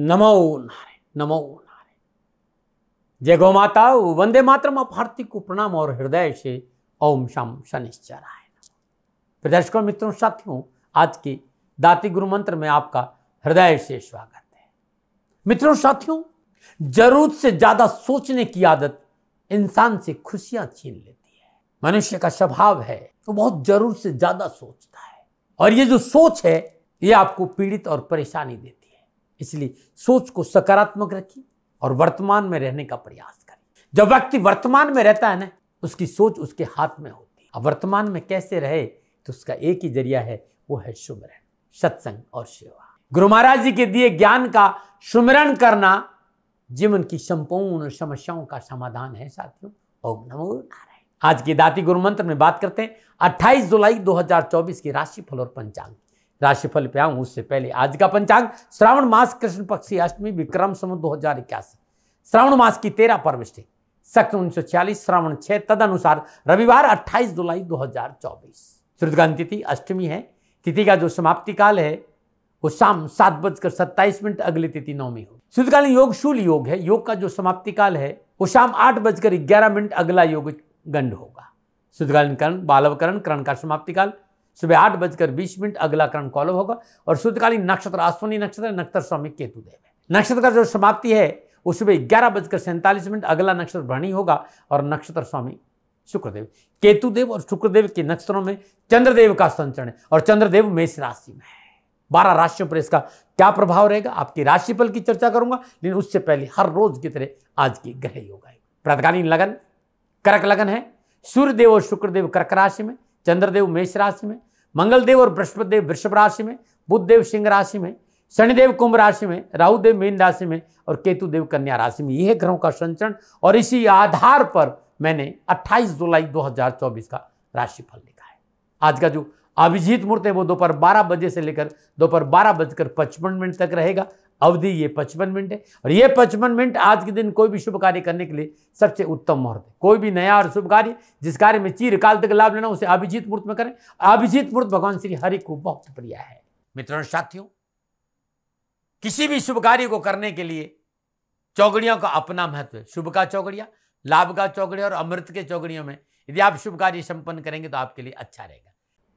नमो नारायण, नमो नारायण। जय गौ माता, वंदे मातरम। आप हार्दिक को प्रणाम और हृदय से ओम शम शनिश्चराय। दर्शकों, मित्रों, साथियों, आज की दाती गुरु मंत्र में आपका हृदय से स्वागत है। मित्रों, साथियों, जरूरत से ज्यादा सोचने की आदत इंसान से खुशियां छीन लेती है। मनुष्य का स्वभाव है वो बहुत जरूरत से ज्यादा सोचता है, और ये जो सोच है ये आपको पीड़ित और परेशानी देती है। इसलिए सोच को सकारात्मक रखिए और वर्तमान में रहने का प्रयास करिए। जब व्यक्ति वर्तमान में रहता है ना, उसकी सोच उसके हाथ में होती है। अब वर्तमान में कैसे रहे, तो उसका एक ही जरिया है, वो है सुमिरन, सत्संग और सेवा। गुरु महाराज जी के दिए ज्ञान का सुमिरन करना जीवन की संपूर्ण समस्याओं का समाधान है। साथियों, ओम नमो नारायण। आज की दाती गुरु मंत्र में बात करते हैं 28 जुलाई 2024 की राशिफल और पंचांग। राशिफल पे आऊं उससे पहले आज का पंचांग श्रावण मास कृष्ण पक्ष की अष्टमी विक्रम संवत 2081, श्रावण मास की 13 परविष्टि, सक्त 1946, श्रावण 6 तदनुसार रविवार 28 जुलाई 2024। श्रुतगान तिथि अष्टमी है। तिथि का जो समाप्ति काल है वो शाम 7:27 अगली तिथि नवमी हो। श्रुतकालीन योग शूल योग है। योग का जो समाप्ति काल है वो शाम 8:11 अगला योग गंड होगा। श्रुतकालीन करण बालवकरण, करण का समाप्ति काल सुबह 8:20 अगला करण कौलव होगा। और शुद्धकालीन नक्षत्र अश्विनी नक्षत्र, नक्षत्र स्वामी केतुदेव है। नक्षत्र का जो समाप्ति है वो सुबह 11:47 अगला नक्षत्र भरणी होगा और नक्षत्र स्वामी शुक्रदेव। केतुदेव और शुक्रदेव के नक्षत्रों में चंद्रदेव का संचरण है और चंद्रदेव मेष राशि में है। 12 राशियों पर इसका क्या प्रभाव रहेगा, आपकी राशिफल की चर्चा करूंगा, लेकिन उससे पहले हर रोज की तरह आज की ग्रह योग है। प्रातकालीन लगन कर्क लगन है। सूर्यदेव और शुक्रदेव कर्क राशि में, चंद्रदेव मेष राशि में, मंगलदेव और बृहस्पति देव वृषभ राशि में, बुधदेव सिंह राशि में, शनिदेव कुंभ राशि में, राहुदेव मीन राशि में और केतुदेव कन्या राशि में। यह ग्रहों का संचरण, और इसी आधार पर मैंने 28 जुलाई 2024 का राशिफल लिखा है। आज का जो अभिजीत मुहूर्त है वो दोपहर 12 बजे से लेकर दोपहर 12:55 तक रहेगा। अवधि ये 55 मिनट है, और ये 55 मिनट आज के दिन कोई भी शुभ कार्य करने के लिए सबसे उत्तम मुहूर्त है। कोई भी नया और शुभ कार्य, जिस कार्य में चिरकाल तक लाभ लेना, उसे अभिजीत मुहूर्त में करें। अभिजीत मुहूर्त भगवान श्री हरि को बहुत प्रिय है। मित्रों साथियों, किसी भी शुभ कार्य को करने के लिए चौगड़ियों का अपना महत्व है। शुभ का चौगड़िया, लाभ का चौगड़िया और अमृत के चौगड़ियों में यदि आप शुभ कार्य संपन्न करेंगे तो आपके लिए अच्छा रहेगा।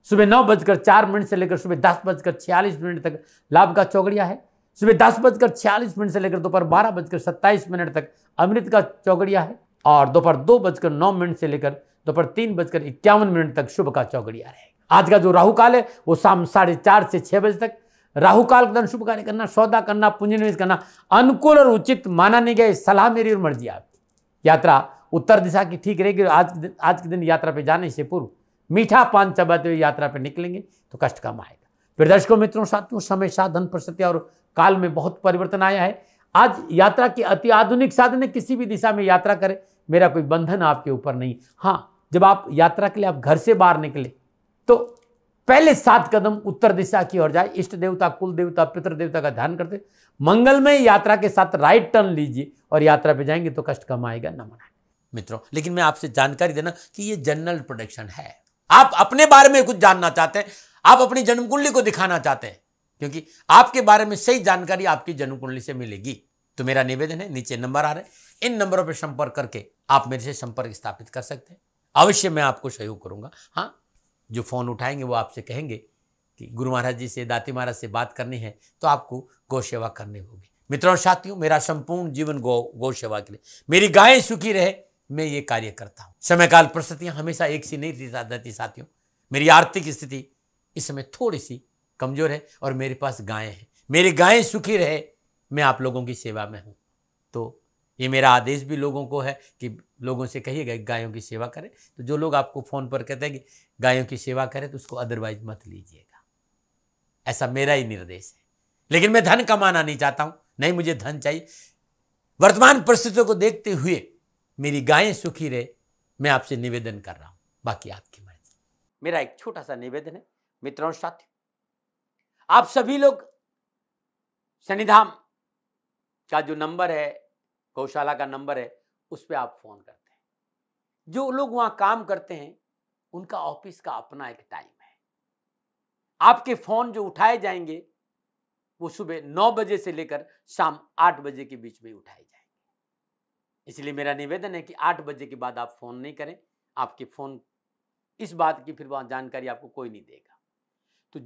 सुबह 9:04 से लेकर सुबह 10:46 तक लाभ का चौगड़िया है। सुबह 10:46 से लेकर दोपहर 12:27 तक अमृत का चौगड़िया है, और दोपहर 2:09 से लेकर दोपहर 3:51 तक शुभ का चौगड़िया रहेगा। आज का जो राहु काल है वो शाम 4:30 से 6 बजे तक। राहु काल के दौरान शुभ कार्य करना, सौदा करना, पूंजी निवेश करना अनुकूल और उचित माना नहीं गया। सलाह मेरी और मर्जी आपकी। यात्रा उत्तर दिशा की ठीक रहेगी। आज के दिन यात्रा पे जाने से पूर्व मीठा पान चबाते हुए यात्रा पर निकलेंगे तो कष्ट कम आएगा। फिर दर्शकों, मित्रों, साथियों, समय, साधन, परिस्थिति और काल में बहुत परिवर्तन आया है। आज यात्रा के अति आधुनिक साधन है। किसी भी दिशा में यात्रा करें, मेरा कोई बंधन आपके ऊपर नहीं। हाँ, जब आप यात्रा के लिए आप घर से बाहर निकले तो पहले 7 कदम उत्तर दिशा की ओर जाए। इष्ट देवता, कुल देवता, पितृ देवता का ध्यान करते मंगलमय यात्रा के साथ राइट टर्न लीजिए और यात्रा पे जाएंगे तो कष्ट कम आएगा। नमन मित्रों, लेकिन मैं आपसे जानकारी देना कि ये जनरल प्रोडिक्शन है। आप अपने बारे में कुछ जानना चाहते हैं, आप अपनी जन्म कुंडली को दिखाना चाहते हैं, क्योंकि आपके बारे में सही जानकारी आपकी जन्म कुंडली से मिलेगी। तो मेरा निवेदन है, नीचे नंबर आ रहे हैं, इन नंबरों पर संपर्क करके आप मेरे से संपर्क स्थापित कर सकते हैं। अवश्य मैं आपको सहयोग करूंगा। हाँ, जो फोन उठाएंगे वो आपसे कहेंगे कि गुरु महाराज जी से, दाती महाराज से बात करनी है तो आपको गौ सेवा करनी होगी। मित्रों साथियों, मेरा संपूर्ण जीवन गौ सेवा के लिए, मेरी गायें सुखी रहे, मैं ये कार्य करता हूं। समय काल परिस्थितियां हमेशा एक सी नहीं रहती साथियों। मेरी आर्थिक स्थिति इस समय थोड़ी सी कमजोर है और मेरे पास गायें हैं। मेरी गायें सुखी रहे, मैं आप लोगों की सेवा में हूं। तो ये मेरा आदेश भी लोगों को है कि लोगों से कहिएगा गायों की सेवा करें। तो जो लोग आपको फोन पर कहते हैं कि गायों की सेवा करें तो उसको अदरवाइज मत लीजिएगा। ऐसा मेरा ही निर्देश है। लेकिन मैं धन कमाना नहीं चाहता हूं, नहीं मुझे धन चाहिए। वर्तमान परिस्थितियों को देखते हुए मेरी गायें सुखी रहे, मैं आपसे निवेदन कर रहा हूं, बाकी आपकी मर्जी। मेरा एक छोटा सा निवेदन है मित्रों साथियों, आप सभी लोग शनिधाम का जो नंबर है, गौशाला का नंबर है, उस पर आप फोन करते हैं। जो लोग वहां काम करते हैं उनका ऑफिस का अपना एक टाइम है। आपके फोन जो उठाए जाएंगे वो सुबह 9 बजे से लेकर शाम 8 बजे के बीच में उठाए जाएंगे। इसलिए मेरा निवेदन है कि 8 बजे के बाद आप फोन नहीं करें। आपके फोन इस बात की फिर वहां जानकारी आपको कोई नहीं देगा। तो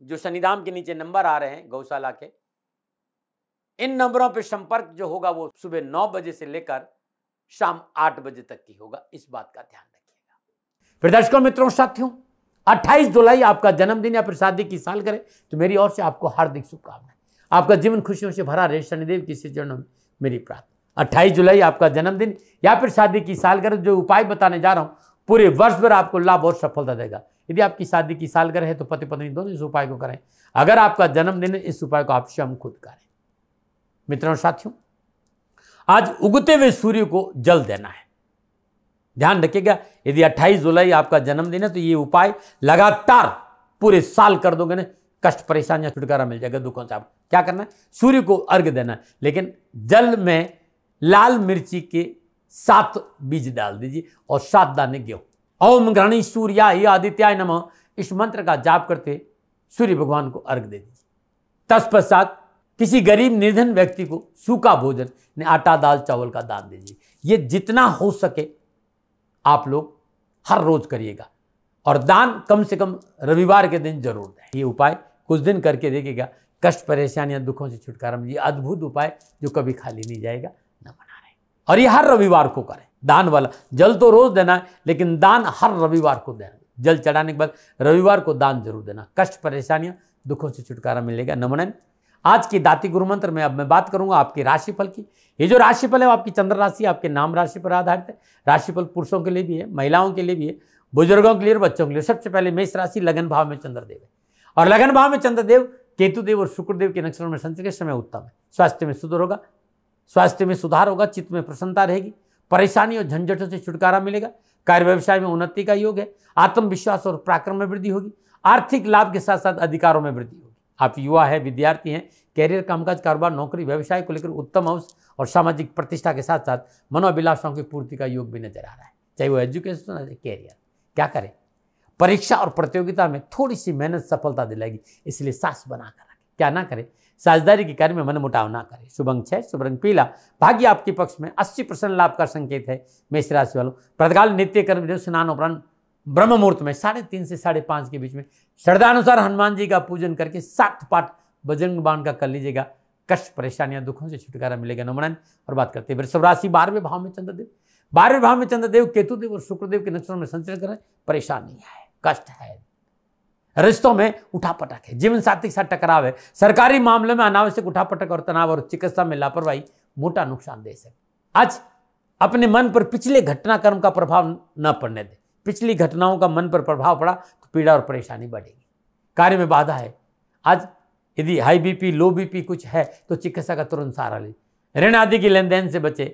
जो शनिधाम के नीचे नंबर आ रहे हैं गौशाला के, इन नंबरों पर संपर्क जो होगा वो सुबह 9 बजे से लेकर शाम 8 बजे तक की होगा। इस बात का ध्यान रखिएगा। फिर दर्शकों, मित्रों, साथियों, 28 जुलाई आपका जन्मदिन या फिर शादी की सालगिरह, तो मेरी ओर से आपको हार्दिक शुभकामनाएं। आपका जीवन खुशियों से भरा रहे, शनिदेव की चरणों में मेरी प्रार्थना। 28 जुलाई आपका जन्मदिन या फिर शादी की सालगिरह, जो उपाय बताने जा रहा हूं पूरे वर्ष भर आपको लाभ और सफलता देगा। यदि आपकी शादी की सालगिरह है तो पति पत्नी दोनों इस उपाय को करें। अगर आपका जन्मदिन है, इस उपाय को आप स्वयं खुद करें। मित्रों, साथियों, आज उगते हुए सूर्य को जल देना है। ध्यान रखिएगा, यदि 28 जुलाई आपका जन्मदिन है तो ये उपाय लगातार पूरे साल कर दोगे ना, कष्ट परेशानियां छुटकारा मिल जाएगा, दुखों से। आप क्या करना है, सूर्य को अर्घ्य देना है, लेकिन जल में लाल मिर्ची के 7 बीज डाल दीजिए और 7 दाने गेहूं। ओम ग्रहणी सूर्याय आदित्याय नमः, इस मंत्र का जाप करते सूर्य भगवान को अर्घ्य दे दीजिए। तत्पश्चात किसी गरीब निर्धन व्यक्ति को सूखा भोजन, आटा दाल चावल का दान दीजिए। ये जितना हो सके आप लोग हर रोज करिएगा, और दान कम से कम रविवार के दिन जरूर दें। ये उपाय कुछ दिन करके देखिएगा, कष्ट परेशानियां दुखों से छुटकारा मिले। अद्भुत उपाय जो कभी खाली नहीं जाएगा, न बना रहे। और ये हर रविवार को करें। दान वाला जल तो रोज देना है, लेकिन दान हर रविवार को देना। जल चढ़ाने के बाद रविवार को दान जरूर देना। कष्ट परेशानियां दुखों से छुटकारा मिलेगा। नमन। आज की दाती गुरु मंत्र में अब मैं बात करूंगा आपके राशिफल की। ये जो राशिफल है वो आपकी चंद्र राशि, आपके नाम राशि पर आधारित है। राशिफल पुरुषों के लिए भी है, महिलाओं के लिए भी है, बुजुर्गों के लिए और बच्चों के लिए। सबसे पहले मेष राशि, लगन भाव में चंद्रदेव है, और लगन भाव में चंद्रदेव केतुदेव और शुक्रदेव के नक्षत्रों में संचरण के समय उत्तम है। स्वास्थ्य में सुधार होगा, चित्त में प्रसन्नता रहेगी, परेशानी और झंझटों से छुटकारा मिलेगा। कार्य व्यवसाय में उन्नति का योग है, आत्मविश्वास और पराक्रम में वृद्धि होगी। आर्थिक लाभ के साथ साथ अधिकारों में वृद्धि होगी। आप युवा है, विद्यार्थी हैं, कैरियर, कामकाज, कारोबार, नौकरी, व्यवसाय को लेकर उत्तम अवसर और सामाजिक प्रतिष्ठा के साथ साथ मनोभिलाषाओं की पूर्ति का योग भी नजर आ रहा है। चाहे वो एजुकेशन हो, कैरियर। क्या करें, परीक्षा और प्रतियोगिता में थोड़ी सी मेहनत सफलता दिलाएगी, इसलिए साहस बना कर रखें। क्या ना करें, साझेदारी के कार्य में मनमुटाव ना करें। शुभ अंक 6, शुभ रंग पीला, भाग्य आपके पक्ष में। 80% लाभ का संकेत है मेष राशि वालों। प्रातःकाल नित्य कर्म स्नान उपरांत ब्रह्म मुहूर्त में 3:30 से 5:30 के बीच में श्रद्धानुसार हनुमान जी का पूजन करके 7 पाठ बजरंग बाण का कर लीजिएगा। कष्ट परेशानियां दुखों से छुटकारा मिलेगा। नमन। और बात करते हैं वृषभ राशि, 12वें भाव में चंद्रदेव। 12वें भाव में चंद्रदेव केतुदेव और शुक्रदेव के नक्षत्रों में संचरण कर रहे हैं। परेशानी है, कष्ट है, रिश्तों में उठापटक है, जीवन साथी के साथ टकराव है, सरकारी मामले में अनावश्यक उठापटक और तनाव, और चिकित्सा में लापरवाही मोटा नुकसान दे सकते। आज अपने मन पर पिछले घटनाक्रम का प्रभाव न पड़ने दे। पिछली घटनाओं का मन पर प्रभाव पड़ा तो पीड़ा और परेशानी बढ़ेगी। कार्य में बाधा है। आज यदि हाई बीपी, लो बीपी कुछ है तो चिकित्सा का तुरंत सहारा ले। ऋण आदि की लेन देन से बचे,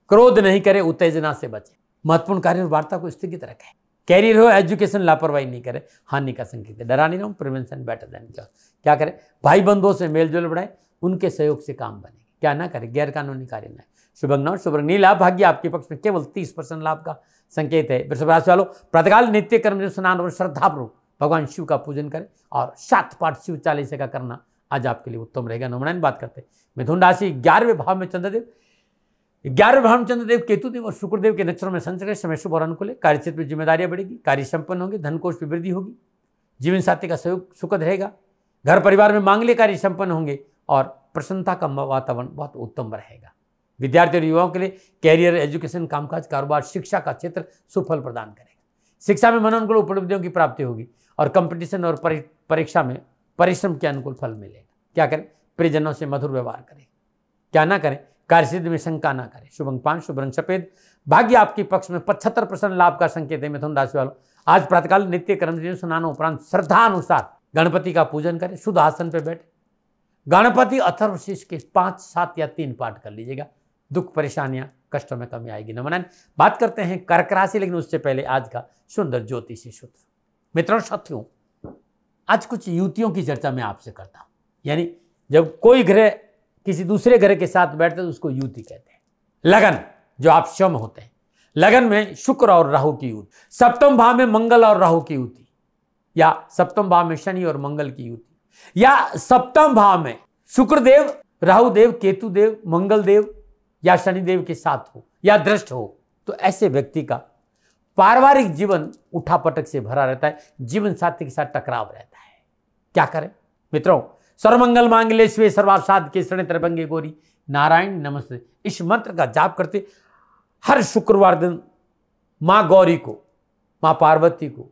क्रोध नहीं करे, उत्तेजना से बचे। महत्वपूर्ण कार्य और वार्ता को स्थगित रखें। कैरियर हो, एजुकेशन, लापरवाही नहीं करे, हानि का संकेत है। डरा नहीं रहूं, प्रिवेंशन बेटर देन क्योर। क्या करें, भाई बंधुओं से मेलजोल बढ़ाए, उनके सहयोग से काम बनेगी। क्या ना करें, गैर कानूनी कार्य न। शुभ अंक 9, शुभ रंग नीला, भाग्य आपके पक्ष में। केवल 30% लाभ का संकेत है। वृषभ राशि वालों, प्रातःकाल नित्य कर्म स्नान और श्रद्धापूर्वक भगवान शिव का पूजन करें, और 7 पाठ शिव चालीसा का करना आज आपके लिए उत्तम रहेगा। नमन। बात करते हैं मिथुन राशि, 11वें भाव में चंद्रदेव। 11वें भाव में चंद्रदेव केतुदेव और शुक्रदेव के नक्षत्रों में संचरण, समय शुभ और अनुकूल है। कार्य क्षेत्र में जिम्मेदारियां बढ़ेगी, कार्य संपन्न होंगे, धन कोष की वृद्धि होगी, जीवन साथी का सहयोग सुखद रहेगा। घर परिवार में मांगलिक कार्य संपन्न होंगे और प्रसन्नता का वातावरण बहुत उत्तम रहेगा। विद्यार्थी और युवाओं के लिए कैरियर, एजुकेशन, कामकाज, कारोबार, शिक्षा का क्षेत्र सुफल प्रदान करेगा। शिक्षा में मनोनुकूल उपलब्धियों की प्राप्ति होगी, और कंपटीशन और परीक्षा में परिश्रम के अनुकूल फल मिलेगा। क्या करें, प्रियजनों से मधुर व्यवहार करें। क्या ना करें, कार्यसिद्धि में शंका ना करें। शुभ अंक 5, शुभ रंग सफेद, भाग्य आपके पक्ष में। 75% लाभ का संकेत है मिथुन राशि वालों। आज प्रातःकाल नित्य कर्म स्नान उपरांत श्रद्धा अनुसार गणपति का पूजन करें, शुद्ध आसन पर बैठे, गणपति अथर्वशीष के 5, 7 या 3 पाठ कर लीजिएगा। दुख परेशानियां कष्टों में कमी आएगी। नमन। बात करते हैं कर्क राशि, लेकिन उससे पहले आज का सुंदर ज्योतिषी सूत्र। मित्रों, साथियों, आज कुछ युतियों की चर्चा मैं आपसे करता हूं। यानी जब कोई ग्रह किसी दूसरे ग्रह के साथ बैठते हैं तो उसको युति कहते हैं। लगन, जो आप स्वयं होते हैं, लगन में शुक्र और राहु की युति, सप्तम भाव में मंगल और राहु की युति, या सप्तम भाव में शनि और मंगल की युति, या सप्तम भाव में शुक्रदेव, राहुदेव, केतुदेव, मंगलदेव या शनिदेव के साथ हो या दृष्ट हो, तो ऐसे व्यक्ति का पारिवारिक जीवन उठापटक से भरा रहता है, जीवन साथी के साथ टकराव रहता है। क्या करें मित्रों? सर्वमंगल मांगल्ये शिवे सर्वार्थ साधके शरण्ये त्र्यंबके गौरी नारायण नमस्ते, इस मंत्र का जाप करते हर शुक्रवार दिन मां गौरी को, मां पार्वती को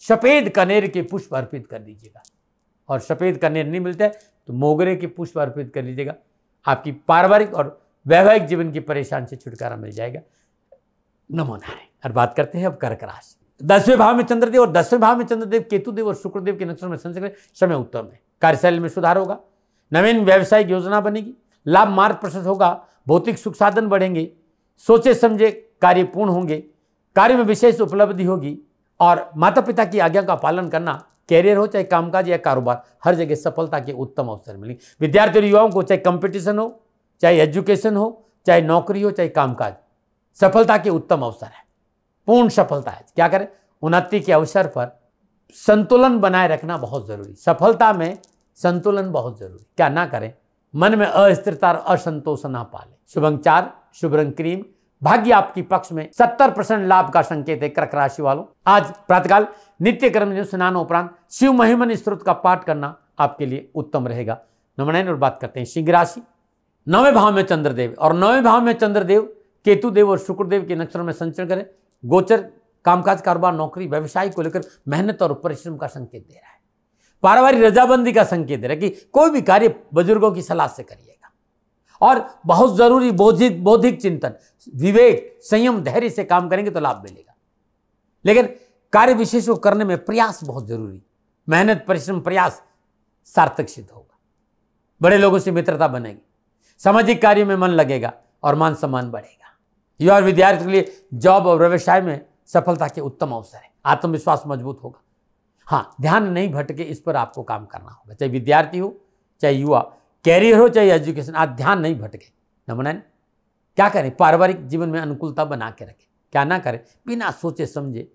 सफेद कनेर के पुष्प अर्पित कर दीजिएगा। और सफेद कनेर नहीं मिलता है तो मोगरे के पुष्प अर्पित कर लीजिएगा। आपकी पारिवारिक और वैवाहिक जीवन की परेशानी से छुटकारा मिल जाएगा। नमो नारायण। और बात करते हैं अब कर्क राशि। 10वें भाव में चंद्रदेव और 10वें भाव में चंद्रदेव, केतुदेव और शुक्रदेव के नक्षत्र में संचरण समय उत्तम है। कार्यशैली में सुधार होगा, नवीन व्यावसायिक योजना बनेगी, लाभ मार्ग प्रशस्त होगा, भौतिक सुख साधन बढ़ेंगे, सोचे समझे कार्य पूर्ण होंगे, कार्य में विशेष उपलब्धि होगी और माता पिता की आज्ञा का पालन करना, कैरियर हो चाहे कामकाज या कारोबार, हर जगह सफलता के उत्तम अवसर मिलेंगे। विद्यार्थी और युवाओं को चाहे कंपटीशन हो, चाहे एजुकेशन हो, चाहे नौकरी हो, चाहे कामकाज, सफलता के उत्तम अवसर है, पूर्ण सफलता है। क्या करें? उन्नति के अवसर पर संतुलन बनाए रखना बहुत जरूरी, सफलता में संतुलन बहुत जरूरी। क्या ना करें? मन में अस्थिरता और असंतोष ना पाले। शुभ अंक 4, शुभ रंग क्रीम, भाग्य आपकी पक्ष में, 70% लाभ का संकेत है। कर्क राशि वालों, आज प्रातःकाल नित्य कर्म में स्नान उपरांत शिव महिमन स्तोत्र का पाठ करना आपके लिए उत्तम रहेगा। नमन। और बात करते हैं सिंह राशि। 9वें भाव में चंद्रदेव और 9वें भाव में चंद्रदेव, केतुदेव और शुक्रदेव के नक्षत्र में संचरण करें। गोचर कामकाज, कारोबार, नौकरी, व्यवसाय को लेकर मेहनत और परिश्रम का संकेत दे रहा है। पारिवारिक रजाबंदी का संकेत दे रहा है कि कोई भी कार्य बुजुर्गों की सलाह से करिएगा। और बहुत जरूरी बौद्धिक चिंतन, विवेक, संयम, धैर्य से काम करेंगे तो लाभ मिलेगा। लेकिन कार्य विशेष को करने में प्रयास बहुत जरूरी, मेहनत, परिश्रम, प्रयास सार्थक सिद्ध होगा। बड़े लोगों से मित्रता बनेगी, सामाजिक कार्यों में मन लगेगा और मान सम्मान बढ़ेगा। युवा और विद्यार्थी के लिए जॉब और व्यवसाय में सफलता के उत्तम अवसर है। आत्मविश्वास मजबूत होगा। हाँ, ध्यान नहीं भटके, इस पर आपको काम करना होगा। चाहे विद्यार्थी हो, चाहे युवा, कैरियर हो, चाहे एजुकेशन, आज ध्यान नहीं भटके। नमन। क्या करें? पारिवारिक जीवन में अनुकूलता बना के रखें। क्या ना करें? बिना सोचे समझे,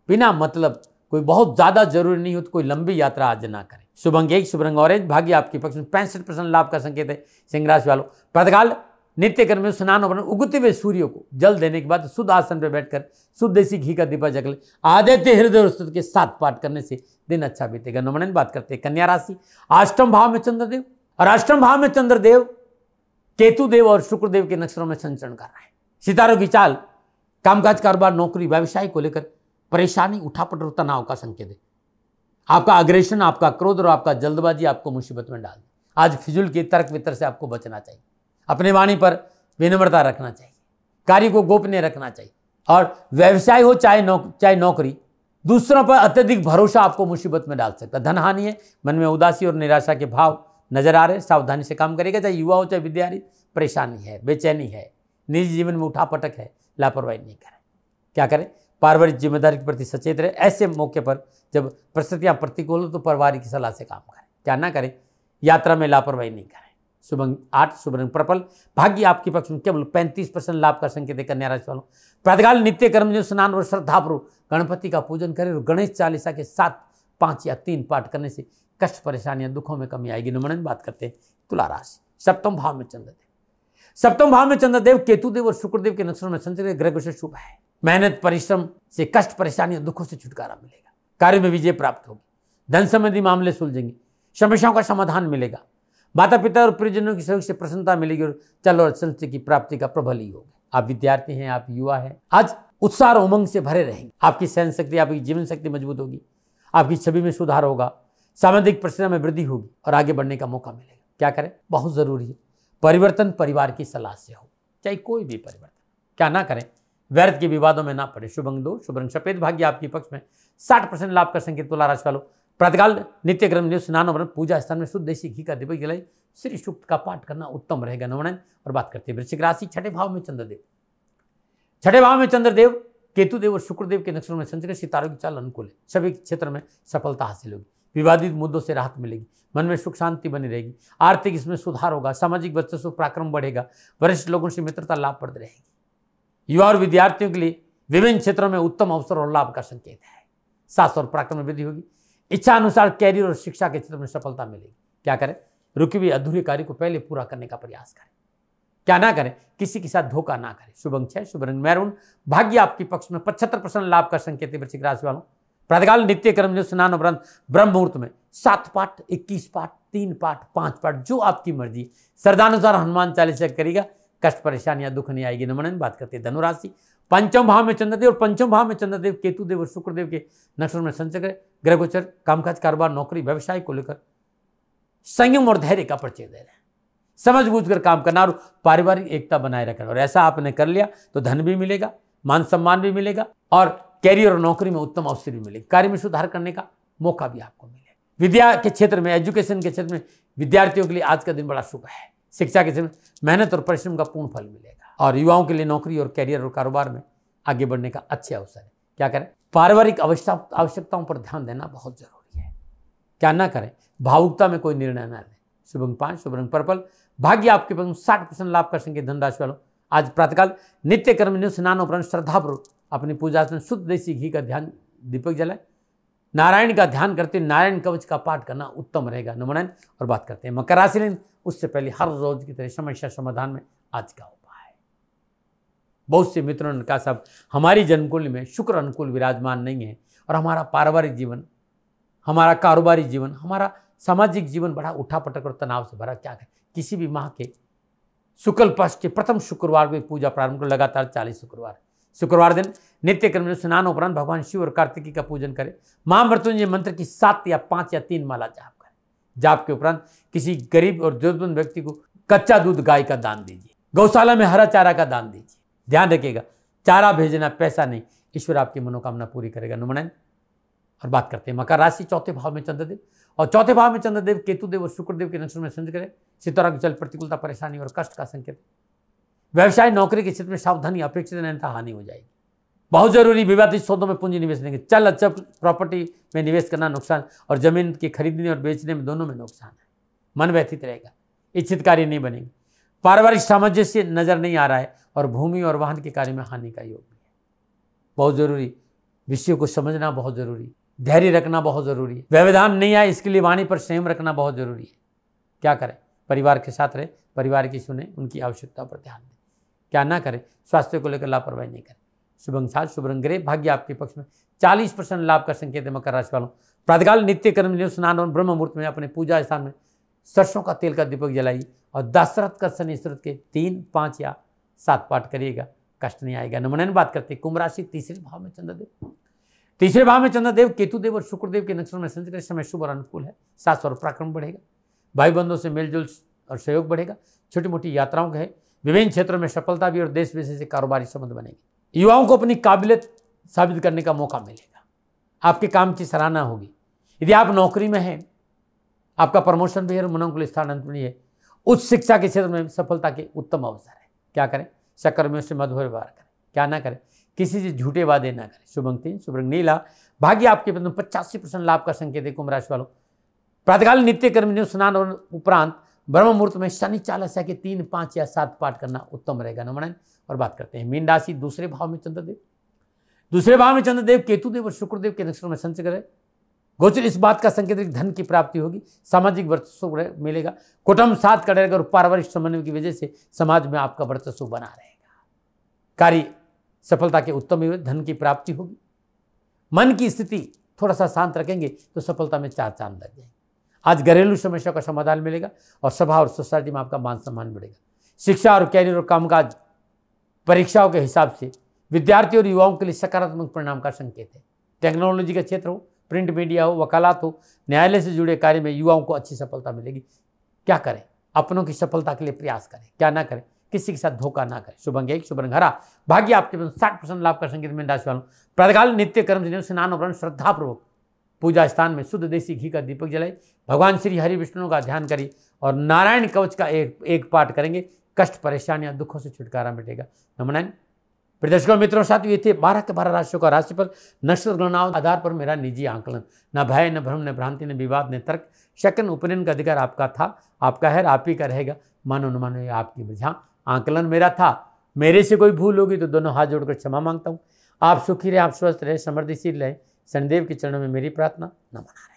बिना मतलब, कोई बहुत ज्यादा जरूरी नहीं हो तो कोई लंबी यात्रा आज ना करें। शुभ अंक 1, शुभ रंग ऑरेंज, भाग्य आपके पक्ष में, 65% लाभ का संकेत है। सिंह राशि वालों, प्रातःकाल नित्य कर्म में स्नान और उगते हुए सूर्य को जल देने के बाद शुद्ध आसन पर बैठकर शुद्ध देसी घी का दीपक जगले आदित्य हृदय स्तुति के साथ पाठ करने से दिन अच्छा बीतेगा। नमन। बात करते हैं कन्या राशि। 8वें भाव में चंद्रदेव और 8वें भाव में चंद्रदेव, केतुदेव और शुक्रदेव के नक्षत्रों में संचरण कर रहा है। सितारों की चाल कामकाज, कारोबार, नौकरी, व्यवसाय को लेकर परेशानी, उठापट और तनाव का संकेत है। आपका अग्रेशन, आपका क्रोध और आपका जल्दबाजी आपको मुसीबत में डाल दे। आज फिजूल के तर्क वितर्क से आपको बचना चाहिए। अपने वाणी पर विनम्रता रखना चाहिए, कार्य को गोपनीय रखना चाहिए। और व्यवसाय हो चाहे नौकरी, दूसरों पर अत्यधिक भरोसा आपको मुसीबत में डाल सकता है। धन हानि है, मन में उदासी और निराशा के भाव नजर आ रहे हैं। सावधानी से काम करेगा। चाहे युवा हो चाहे विद्यार्थी, परेशानी है, बेचैनी है, निजी जीवन में उठापटक है, लापरवाही नहीं करें। क्या करें? पारिवारिक जिम्मेदारी के प्रति सचेत रहे। ऐसे मौके पर जब परिस्थितियां प्रतिकूल हो तो परिवार की सलाह से काम करें। क्या ना करें? यात्रा में लापरवाही नहीं करें। शुभ अंक 8, शुभ रंग पर्पल, भाग्य आपके पक्ष में, केवल 35% लाभ का संकेत है। कन्या राशि वालों, प्रातःकाल नित्य कर्म में स्नान और श्रद्धापूर्वक गणपति का पूजन करें और गणेश चालीसा के 7, 5 या 3 पाठ करने से कष्ट, परेशानियां, दुखों में कमी आएगी। नमन। बात करते हैं तुला राशि। 7वें भाव में चंद्रदेव, 7वें भाव में चंद्रदेव, केतुदेव और शुक्रदेव के नक्षत्र में संचरण ग्रह से शुभ है। मेहनत, परिश्रम से कष्ट, परेशानियां, दुखों से छुटकारा मिलेगा। कार्य में विजय प्राप्त होगी। धन संबंधी मामले सुलझेंगे। समस्याओं का समाधान मिलेगा। माता पिता और प्रियजनों की सहयोग से प्रसन्नता मिलेगी और चल और संचय की प्राप्ति का प्रबल ही होगा। आप विद्यार्थी हैं, आप युवा हैं, आज उत्साह और उमंग से भरे रहेंगे। आपकी सहन शक्ति, आपकी जीवन शक्ति मजबूत होगी। आपकी छवि में सुधार होगा। सामाजिक प्रतिष्ठा में वृद्धि होगी और आगे बढ़ने का मौका मिलेगा। क्या करें? बहुत जरूरी है परिवर्तन परिवार की सलाह से हो, चाहे कोई भी परिवर्तन। क्या ना करें? व्यर्थ के विवादों में ना पड़े। शुभ अंक 2, शुभ रंग सफेद, भाग्य आपके पक्ष में, 60% लाभ का संकेत। तुला राशि वालों, प्रातःकाल नित्य कर्म में स्नान और पूजा स्थान में शुद्ध देसी घी का दीपक जलाई श्री सूक्त का पाठ करना उत्तम रहेगा। नमन। और बात करते हैं वृश्चिक राशि। 6वें भाव में चंद्रदेव, 6वें भाव में चंद्रदेव, केतुदेव और शुक्रदेव के नक्षत्रों में संचरण, सितारों की चाल अनुकूल है। सभी क्षेत्र में सफलता हासिल होगी। विवादित मुद्दों से राहत मिलेगी। मन में सुख शांति बनी रहेगी। आर्थिक इसमें सुधार होगा। सामाजिक वर्चस्व पराक्रम बढ़ेगा। वरिष्ठ लोगों से मित्रता लाभप्रद रहेगी। युवा और विद्यार्थियों के लिए विभिन्न क्षेत्रों में उत्तम अवसर और लाभ का संकेत है। साहस और पराक्रम में वृद्धि होगी। इच्छा अनुसार कैरियर और शिक्षा के क्षेत्र में सफलता मिलेगी। क्या करें? रुके हुए अधूरे कार्य को पहले पूरा करने का प्रयास करें। क्या ना करें? किसी के साथ धोखा ना करें। शुभ अंक 6, शुभ रंग मैरून, भाग्य आपके पक्ष में, 75% लाभ का संकेत है वृश्चिक राशि वालों। प्रातःकाल नित्य कर्म जो स्नान उपरांत ब्रह्म मुहूर्त में 7 पाठ, 21 पाठ, 3 पाठ, 5 पाठ, जो आपकी मर्जी, श्रद्धानुसार हनुमान चालीसा करेगा, कष्ट परेशानियां दुख नहीं आएगी। नमन। बात करते हैं धनुराशि। पंचम भाव में चंद्रदेव और पंचम भाव में चंद्रदेव, केतुदेव और शुक्रदेव के नक्षत्र में संचय ग्रह गोचर कामकाज, कारोबार, नौकरी, व्यवसाय को लेकर संयम और धैर्य का परिचय दे रहे हैं। समझ बूझ कर काम करना और पारिवारिक एकता बनाए रखना, और ऐसा आपने कर लिया तो धन भी मिलेगा, मान सम्मान भी मिलेगा और कैरियर और नौकरी में उत्तम अवसर भी मिलेगा। कार्य में सुधार करने का मौका भी आपको मिलेगा। विद्या के क्षेत्र में, एजुकेशन के क्षेत्र में विद्यार्थियों के लिए आज का दिन बड़ा शुभ है। शिक्षा के क्षेत्र में मेहनत और परिश्रम का पूर्ण फल मिलेगा और युवाओं के लिए नौकरी और कैरियर और कारोबार में आगे बढ़ने का अच्छे अवसर है। क्या करें? पारिवारिक आवश्यकताओं पर ध्यान देना बहुत जरूरी है। क्या ना करें? भावुकता में कोई निर्णय न लें। शुभ अंक 5, शुभ रंग पर्पल, भाग्य आपके पास 60% लाभ कर संकेत। धनराशि वालों, आज प्रातःकाल नित्य कर्म स्नान उपरांत श्रद्धापूर्वक अपनी पूजा में शुद्ध देसी घी का ध्यान दीपक जलाए। नारायण का ध्यान करते नारायण कवच का पाठ करना उत्तम रहेगा। नमन। और बात करते हैं मकर राशि में। उससे पहले हर रोज की तरह समस्या समाधान में आज का उपाय। बहुत से मित्रों ने कहा साहब हमारी जन्मकुंडली में शुक्र अनुकूल विराजमान नहीं है और हमारा पारिवारिक जीवन, हमारा कारोबारी जीवन, हमारा सामाजिक जीवन बड़ा उठापटक और तनाव से भरा। क्या करें? किसी भी माह के शुक्ल पक्ष के प्रथम शुक्रवार में पूजा प्रारंभ करें। लगातार 40 शुक्रवार दिन नित्य कर्म में स्नान उपरांत भगवान शिव और कार्तिकी का पूजन करें। महामृत्युंजय मंत्र की 7 या 5 या 3 माला जाप करें। जाप के उपरांत किसी गरीब और जरूरतमंद व्यक्ति को कच्चा दूध गाय का दान दीजिए। गौशाला में हरा चारा का दान दीजिए। ध्यान रखिएगा, चारा भेजना, पैसा नहीं। ईश्वर आपकी मनोकामना पूरी करेगा। नमन। और बात करते हैं मकर राशि। चौथे भाव में चंद्रदेव और चौथे भाव में चंद्रदेव, केतुदेव और शुक्रदेव के नक्षत्र में संचय करें। सितारा जल प्रतिकूलता, परेशानी और कष्ट का संकेत। व्यवसाय नौकरी के क्षेत्र में सावधानी, अपेक्षित अन्यथा हानि हो जाएगी। बहुत जरूरी विवादित सौदों में पूंजी निवेश नहीं। चल अचल प्रॉपर्टी में निवेश करना नुकसान और जमीन के खरीदने और बेचने में दोनों में नुकसान है। मन व्यथित रहेगा, इच्छित कार्य नहीं बनेंगे। पारिवारिक सामंजस्य नजर नहीं आ रहा है और भूमि और वाहन के कार्य में हानि का योग भी है। बहुत जरूरी विषयों को समझना बहुत जरूरी, धैर्य रखना बहुत जरूरी है। व्यवधान नहीं आए इसके लिए वाणी पर संयम रखना बहुत जरूरी है। क्या करें? परिवार के साथ रहे, परिवार की सुने, उनकी आवश्यकता पर ध्यान दें। क्या ना करें? स्वास्थ्य को लेकर लापरवाही नहीं करें। शुभ अंक 7, शुभ रंग ग्रे, भाग्य आपके पक्ष में, 40% लाभ का संकेत है। मकर राशि वालों, प्रातःकाल नित्य कर्म स्नान और ब्रह्म मुहूर्त में अपने पूजा स्थान में सरसों का तेल का दीपक जलाइए और दशरथ का शनि स्तोत्र के 3, 5 या 7 पाठ करिएगा, कष्ट नहीं आएगा। नमन। बात करते हैं कुंभ राशि। तीसरे भाव में चंद्रदेव, तीसरे भाव में चंद्रदेव, केतुदेव और शुक्रदेव के नक्षत्र में संचय। समय शुभ और अनुकूल है। साहस और पराक्रम बढ़ेगा। भाई बंधुओं से मेलजोल और सहयोग बढ़ेगा। छोटी मोटी यात्राओं का है। विभिन्न क्षेत्रों में सफलता भी और देश विदेश से कारोबारी संबंध बनेंगे। युवाओं को अपनी काबिलियत साबित करने का मौका मिलेगा। आपके काम की सराहना होगी। यदि आप नौकरी में हैं, आपका प्रमोशन भी है और मनोनुकूल स्थानांतरण भी है। उच्च शिक्षा के क्षेत्र में सफलता के उत्तम अवसर है। क्या करें? सहकर्मियों से मधुर व्यवहार करें। क्या ना करें? किसी से झूठे वादे ना करें। शुभ अंक 3, शुभ रंग नीला, भाग्य आपके 85% लाभ का संकेत है। कुंभ राशि वालों, प्रातःकाल नित्य कर्म स्नान और उपरांत ब्रह्म मुहूर्त में शनि चालीसा के 3, 5 या 7 पाठ करना उत्तम रहेगा। नमन। और बात करते हैं मीन राशि। दूसरे भाव में चंद्रदेव, दूसरे भाव में चंद्रदेव, केतुदेव और शुक्रदेव के नक्षत्र में संचय करें। गोचर इस बात का संकेत है कि धन की प्राप्ति होगी। सामाजिक वर्चस्व मिलेगा। कुटुंब साथ का रहेगा और पारिवारिक समन्वय की वजह से समाज में आपका वर्चस्व बना रहेगा। कार्य सफलता के उत्तम हुए, धन की प्राप्ति होगी। मन की स्थिति थोड़ा सा शांत रखेंगे तो सफलता में 4 चांद लग जाएंगे। आज घरेलू समस्या का समाधान मिलेगा और सभा और सोसाइटी में आपका मान सम्मान बढ़ेगा। शिक्षा और कैरियर और कामकाज परीक्षाओं के हिसाब से विद्यार्थियों और युवाओं के लिए सकारात्मक परिणाम का संकेत है। टेक्नोलॉजी का क्षेत्र हो, प्रिंट मीडिया हो, वकालत हो, न्यायालय से जुड़े कार्य में युवाओं को अच्छी सफलता मिलेगी। क्या करें? अपनों की सफलता के लिए प्रयास करें। क्या ना करें? किसी के साथ धोखा ना करें। शुभ अंक 1, शुभ रंग हरा, भाग्य आपके 60% लाभ का संकेत। मीन राशि वालों, प्रातःकाल नित्य कर्म स्नान उपरांत श्रद्धापूर्वक पूजा स्थान में शुद्ध देसी घी का दीपक जलाए। भगवान श्री हरि विष्णु का ध्यान करिए और नारायण कवच का एक पाठ करेंगे। कष्ट परेशानियां दुखों से छुटकारा मिलेगा। नमन। प्रदर्शकों मित्रों साथियों, ये थे 12 के 12 राशियों का राशि पर नक्षत्र गणनाओं आधार पर मेरा निजी आंकलन। न भय, न भ्रम, न भ्रांति, न विवाद, न तर्क, शक, उपनयन का अधिकार आपका था, आपका है, आप ही का रहेगा। मानो न मानो ये आपकी बुझा। आंकलन मेरा था, मेरे से कोई भूल होगी तो दोनों हाथ जोड़कर क्षमा मांगता हूँ। आप सुखी रहे, आप स्वस्थ रहे, समृद्धिशील रहे, शनिदेव के चरणों में मेरी प्रार्थना। नमन।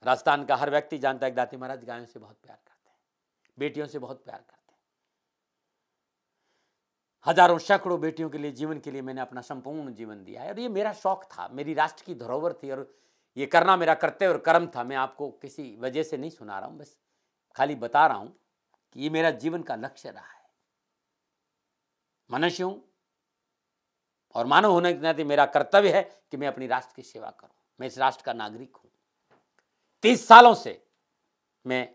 राजस्थान का हर व्यक्ति जानता है कि दाती महाराज गायों से बहुत प्यार करते हैं, बेटियों से बहुत प्यार करते हैं। हजारों सैकड़ों बेटियों के लिए, जीवन के लिए मैंने अपना संपूर्ण जीवन दिया है और ये मेरा शौक था, मेरी राष्ट्र की धरोहर थी और ये करना मेरा कर्तव्य और कर्म था। मैं आपको किसी वजह से नहीं सुना रहा हूं, बस खाली बता रहा हूं कि ये मेरा जीवन का लक्ष्य रहा है। मनुष्य हूं और मानव होने के नाते मेरा कर्तव्य है कि मैं अपनी राष्ट्र की सेवा करूं। मैं इस राष्ट्र का नागरिक हूं। 30 सालों से मैं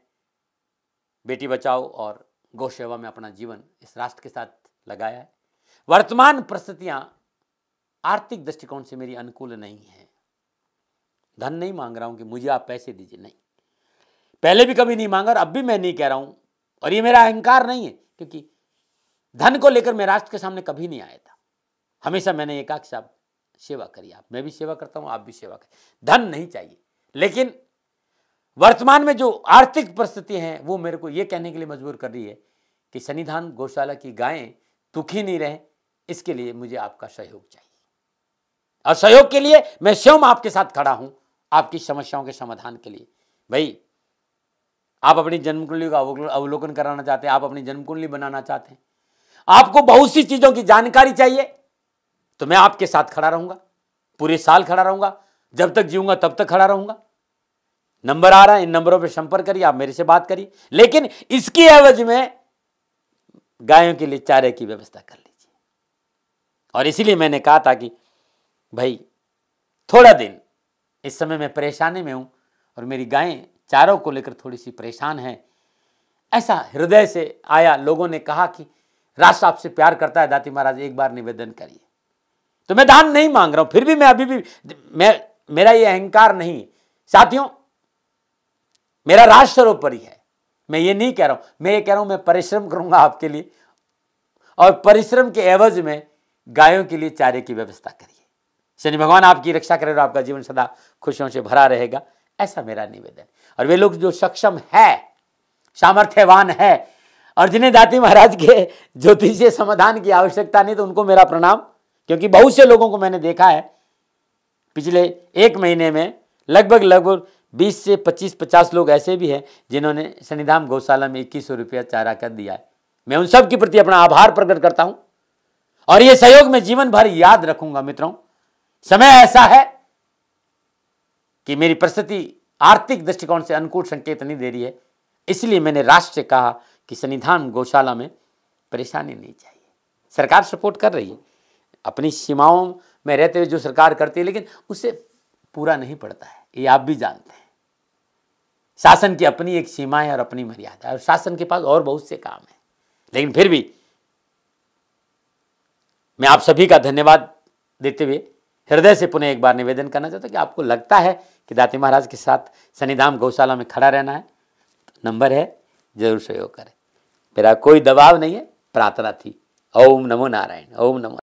बेटी बचाओ और गौ सेवा में अपना जीवन इस राष्ट्र के साथ लगाया है। वर्तमान परिस्थितियां आर्थिक दृष्टिकोण से मेरी अनुकूल नहीं है। धन नहीं मांग रहा हूं कि मुझे आप पैसे दीजिए, नहीं, पहले भी कभी नहीं मांगा और अब भी मैं नहीं कह रहा हूं। और ये मेरा अहंकार नहीं है, क्योंकि धन को लेकर मैं राष्ट्र के सामने कभी नहीं आया था। हमेशा मैंने ये कहा कि साहब सेवा करिए, आप, मैं भी सेवा करता हूं, आप भी सेवा करिए, धन नहीं चाहिए। लेकिन वर्तमान में जो आर्थिक परिस्थिति हैं वो मेरे को ये कहने के लिए मजबूर कर रही है कि सन्निधान गौशाला की गायें दुखी नहीं रहे, इसके लिए मुझे आपका सहयोग चाहिए। और सहयोग के लिए मैं स्वयं आपके साथ खड़ा हूं, आपकी समस्याओं के समाधान के लिए। भाई, आप अपनी जन्म कुंडली का अवलोकन कराना चाहते हैं, आप अपनी जन्म कुंडली बनाना चाहते हैं, आपको बहुत सी चीजों की जानकारी चाहिए, तो मैं आपके साथ खड़ा रहूंगा, पूरे साल खड़ा रहूंगा, जब तक जीऊंगा तब तक खड़ा रहूंगा। नंबर आ रहा है, इन नंबरों पे संपर्क करिए, आप मेरे से बात करिए, लेकिन इसकी एवज में गायों के लिए चारे की व्यवस्था कर लीजिए। और इसीलिए मैंने कहा था कि भाई थोड़ा दिन, इस समय मैं परेशानी में हूं और मेरी गायें चारों को लेकर थोड़ी सी परेशान हैं। ऐसा हृदय से आया, लोगों ने कहा कि राष्ट्र आपसे प्यार करता है दाती महाराज, एक बार निवेदन करिए। तो मैं दान नहीं मांग रहा हूं, फिर भी मैं अभी भी, मेरा ये अहंकार नहीं है साथियों, मेरा राष्ट्र सर्वोपरि है। मैं ये नहीं कह रहा हूं, मैं ये कह रहा हूं मैं परिश्रम करूंगा आपके लिए, और परिश्रम के एवज में गायों के लिए चारे की व्यवस्था करिए। शनि भगवान आपकी रक्षा करे और आपका जीवन सदा खुशियों से भरा रहेगा, ऐसा मेरा निवेदन। और वे लोग जो सक्षम है, सामर्थ्यवान है और जिन्हें दाती महाराज के ज्योतिषीय समाधान की आवश्यकता नहीं, तो उनको मेरा प्रणाम। क्योंकि बहुत से लोगों को मैंने देखा है पिछले 1 महीने में, लगभग 20 से 25-50 लोग ऐसे भी हैं जिन्होंने सन्निधान गौशाला में 2100 रुपया चारा कर दिया है। मैं उन सब के प्रति अपना आभार प्रकट करता हूं और ये सहयोग मैं जीवन भर याद रखूंगा। मित्रों, समय ऐसा है कि मेरी परिस्थिति आर्थिक दृष्टिकोण से अनुकूल संकेत नहीं दे रही है, इसलिए मैंने राष्ट्र से कहा कि सन्निधान गौशाला में परेशानी नहीं चाहिए। सरकार सपोर्ट कर रही है, अपनी सीमाओं में रहते हुए जो सरकार करती है, लेकिन उससे पूरा नहीं पड़ता है, ये आप भी जानते हैं। शासन की अपनी एक सीमा है और अपनी मर्यादा है, और शासन के पास और बहुत से काम है। लेकिन फिर भी मैं आप सभी का धन्यवाद देते हुए हृदय से पुनः एक बार निवेदन करना चाहता हूं कि आपको लगता है कि दाती महाराज के साथ सन्निधान गौशाला में खड़ा रहना है, तो नंबर है, जरूर सहयोग करें। मेरा कोई दबाव नहीं है, प्रार्थना थी। ओम नमो नारायण। ओम नमो।